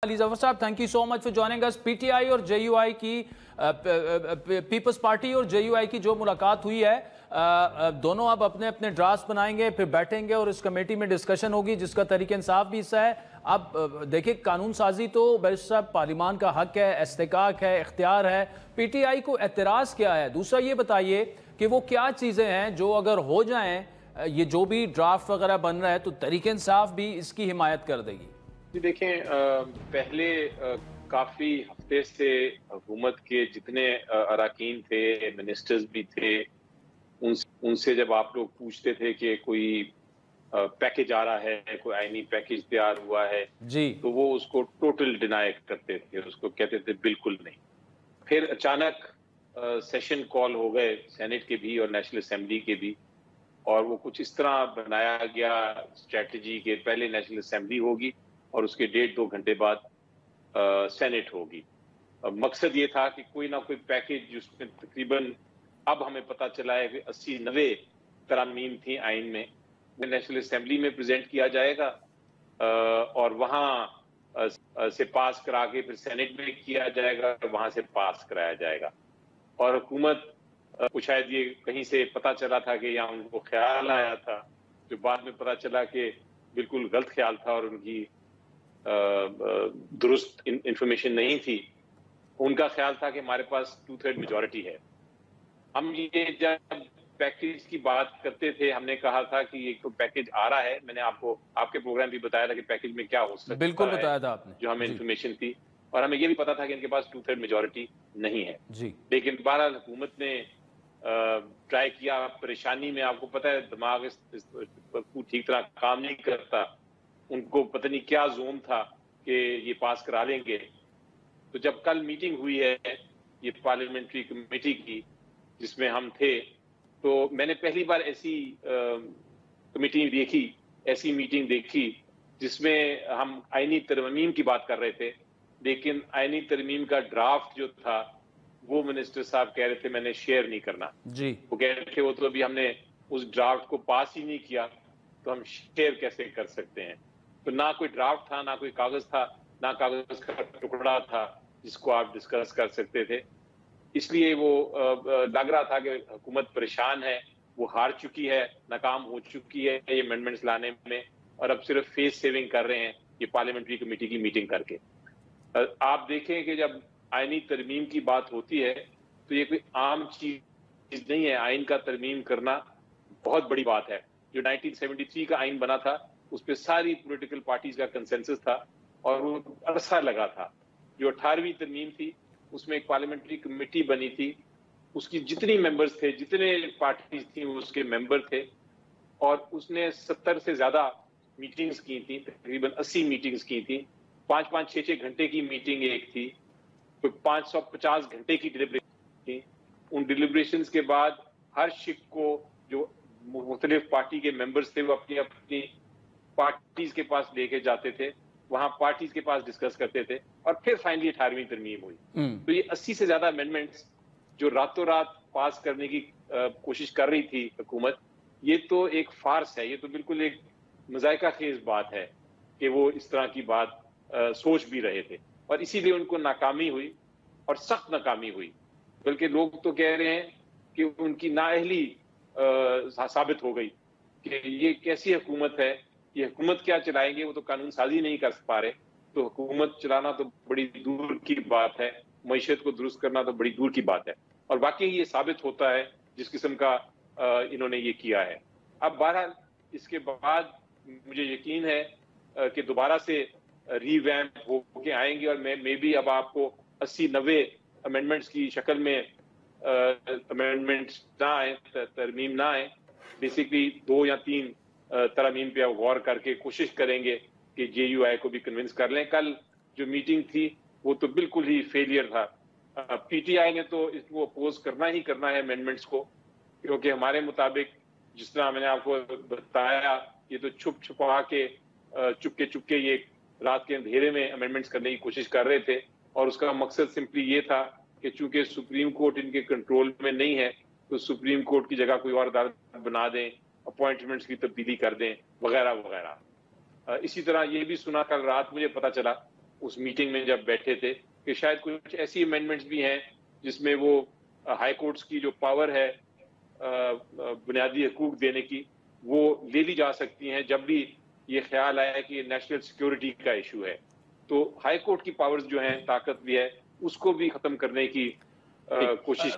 अली जफर साहब, thank you so much for joining us. PTI और JUI की पीपल्स पार्टी और जेयूआई की जो मुलाकात हुई है, दोनों अब अपने अपने ड्राफ्ट बनाएंगे, फिर बैठेंगे और इस कमेटी में डिस्कशन होगी जिसका तरीके इंसाफ भी हिस्सा है। अब देखिए, कानून साजी तो बैरिस्टर साहब पार्लिमान का हक है, इस्तेकाक है, इख्तियार है। पीटीआई को एतराज़ क्या है? दूसरा ये बताइए कि वो क्या चीज़ें हैं जो अगर हो जाएं, ये जो भी ड्राफ्ट वगैरह बन रहा है, तो तरीके इंसाफ भी इसकी हिमायत कर देगी। जी देखें, पहले काफ़ी हफ्ते से हुकूमत के जितने अराकीन थे, मिनिस्टर्स भी थे, उनसे जब आप लोग पूछते थे कि कोई पैकेज आ रहा है, कोई आईनी पैकेज तैयार हुआ है जी, तो वो उसको टोटल डिनाई करते थे, उसको कहते थे बिल्कुल नहीं। फिर अचानक सेशन कॉल हो गए सेनेट के भी और नेशनल असेंबली के भी, और वो कुछ इस तरह बनाया गया स्ट्रेटजी के पहले नेशनल असेंबली होगी और उसके 1.5-2 घंटे बाद सेनेट होगी। मकसद ये था कि कोई ना कोई पैकेज जिसमें तकरीबन अब हमें पता चला है कि 80-90 तरमीम थी आइन में, नेशनल असेंबली में प्रेजेंट किया जाएगा और वहां से पास करा के फिर सेनेट में किया जाएगा, वहां से पास कराया जाएगा। और हुकूमत को शायद ये कहीं से पता चला था कि या उनको ख्याल आया था, जो बाद में पता चला कि बिल्कुल गलत ख्याल था और उनकी दुरुस्त इंफॉर्मेशन नहीं थी। उनका ख्याल था कि हमारे पास 2/3 मेजॉरिटी है। हम ये जब पैकेज की बात करते थे, हमने कहा था कि ये तो पैकेज आ रहा है, मैंने आपको आपके प्रोग्राम भी बताया था कि पैकेज में क्या हो सकता है, बिल्कुल बताया था आपने, जो हमें इंफॉर्मेशन थी, और हमें ये भी पता था कि इनके पास 2/3 मेजॉरिटी नहीं है जी। लेकिन बहरहाल हुकूमत ने ट्राई किया। परेशानी में आपको पता है दिमाग ठीक तरह काम नहीं करता, उनको पता नहीं क्या जोन था कि ये पास करा लेंगे। तो जब कल मीटिंग हुई है ये पार्लियामेंट्री कमेटी की जिसमें हम थे, तो मैंने पहली बार ऐसी कमेटी देखी, ऐसी मीटिंग देखी जिसमें हम आईनी तरमीम की बात कर रहे थे, लेकिन आईनी तरमीम का ड्राफ्ट जो था वो मिनिस्टर साहब कह रहे थे मैंने शेयर नहीं करना जी। वो कह रहे थे वो तो अभी हमने उस ड्राफ्ट को पास ही नहीं किया, तो हम शेयर कैसे कर सकते हैं। तो ना कोई ड्राफ्ट था, ना कोई कागज था, ना कागज का टुकड़ा था जिसको आप डिस्कस कर सकते थे। इसलिए वो लग रहा था कि हुकूमत परेशान है, वो हार चुकी है, नाकाम हो चुकी है ये अमेंडमेंट्स लाने में, और अब सिर्फ फेस सेविंग कर रहे हैं ये पार्लियामेंट्री कमेटी की मीटिंग करके। आप देखें कि जब आईनी तरमीम की बात होती है तो ये कोई आम चीज नहीं है। आइन का तरमीम करना बहुत बड़ी बात है। जो 1973 का आइन बना था उस पर सारी पॉलिटिकल पार्टीज का कंसेंसस था और वो अरसा लगा था। जो 18वीं तरमीम थी उसमें एक पार्लियामेंट्री कमेटी बनी थी, उसकी जितनी मेंबर्स थे, जितने पार्टीज थी उसके मेंबर थे, और उसने 70 से ज्यादा मीटिंग्स की थी, तकरीबन 80 मीटिंग्स की थी। 5-5, 6-6 घंटे की मीटिंग एक थी, तो 550 घंटे की डिलिब्रेशन थी। उन डिलिब्रेशंस के बाद हर शिक को जो मुख्तलिफ पार्टी के मेंबर्स थे वो अपनी अपनी पार्टीज के पास लेके जाते थे, वहां पार्टीज के पास डिस्कस करते थे, और फिर फाइनली 18वीं तरमीम हुई। तो ये 80 से ज्यादा अमेंडमेंट्स जो रातों रात पास करने की कोशिश कर रही थी हुकूमत, ये तो एक फार्स है, ये तो बिल्कुल एक मजायका खेज बात है कि वो इस तरह की बात सोच भी रहे थे, और इसीलिए उनको नाकामी हुई और सख्त नाकामी हुई। बल्कि लोग तो कह रहे हैं कि उनकी नाअहली साबित हो गई कि ये कैसी हुकूमत है, ये हुकूमत क्या चलाएंगे, वो तो कानून साजी नहीं कर पा रहे, तो हुकूमत चलाना तो बड़ी दूर की बात है, मईशत को दुरुस्त करना तो बड़ी दूर की बात है। और वाकई ये साबित होता है जिस किस्म का इन्होंने ये किया है। अब बहरहाल इसके बाद मुझे यकीन है कि दोबारा से रीवैम्प होके आएंगे, और मे भी अब आपको 80-90 अमेंडमेंट्स की शक्ल में अमेंडमेंट्स ना आए, तरमीम ना आए, बेसिकली 2 या 3 तरमीम पे गौर करके कोशिश करेंगे कि जेयूआई को भी कन्विंस कर लें। कल जो मीटिंग थी वो तो बिल्कुल ही फेलियर था। पीटीआई ने तो इसको अपोज करना ही करना है अमेंडमेंट्स को, क्योंकि हमारे मुताबिक जिस तरह मैंने आपको बताया, ये तो छुप छुपा के चुपके चुपके ये रात के अंधेरे में अमेंडमेंट्स करने की कोशिश कर रहे थे, और उसका मकसद सिंपली ये था कि चूंकि सुप्रीम कोर्ट इनके कंट्रोल में नहीं है, तो सुप्रीम कोर्ट की जगह कोई और अदालत बना दें, अपॉइंटमेंट्स की तब्दीली कर दें, वगैरह वगैरह। इसी तरह ये भी सुना, कल रात मुझे पता चला اس میٹنگ میں جب بیٹھے تھے کہ شاید کچھ ایسی امینڈمنٹس بھی ہیں جس میں وہ ہائی کورٹس کی جو پاور ہے بنیادی حقوق دینے کی وہ لے لی جا سکتی ہیں جب بھی یہ خیال آیا کہ یہ نیشنل سیکیورٹی کا ایشو ہے. تو ہائی کورٹ کی پاورز جو ہیں، طاقت بھی ہے، اس کو بھی ختم کرنے کی کوشش